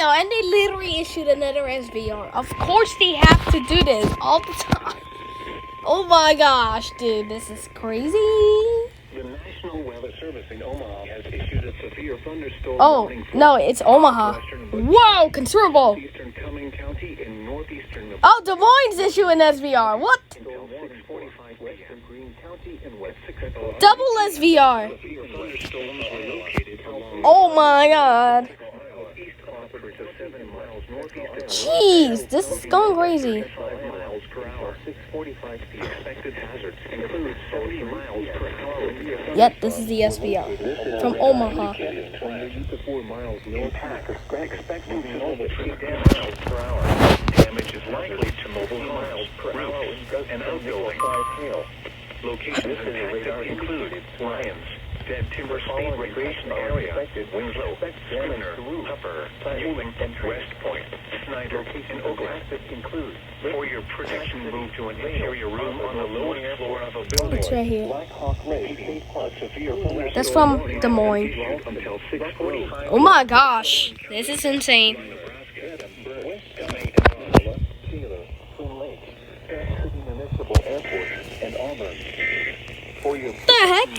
know, and they literally issued another SVR. Of course they have to do this all the time. Oh my gosh, dude, this is crazy. The National Weather Service in Omaha has issued a severe thunderstorm warning. Oh, no, it's Omaha. Whoa, considerable. Eastern Cumming County in northeastern Nevada. Oh, Des Moines issue an SVR. What? Until 6:45 western Greene County and west Double SVR. severe thunderstorms were located along Oh my god. east off to 7 miles northeast of Jeez, this is going crazy. 5 miles per hour. 6:45. The expected hazards include 70 miles per hour. Yep, this is the SVR from Omaha. 20 to 4 miles impact. Expecting to over 3 miles per hour. Damage is likely to mobile miles per hour and outbuildings. Locations impacted include Moines, Dead Timber Speed Recreation Area, Winslow, Schooner, Upper, Ewing, West Point, Snyder, and Oakland. For your protection, move to an interior room on the lowest floor of a building. It's right here. Blackhawk Lake, a severe thunderstorm That's from Des Moines. until 6:45. Oh my gosh, this is insane. What the heck?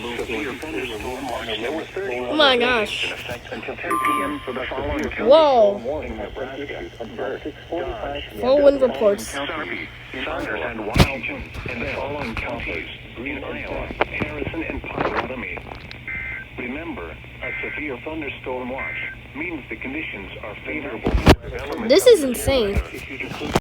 Oh my gosh. Whoa. 4 wind reports. Saunders and Washington in the following counties in Iowa, Harrison and Potawatomi. Remember, a severe thunderstorm watch means the conditions are favorable. This is insane.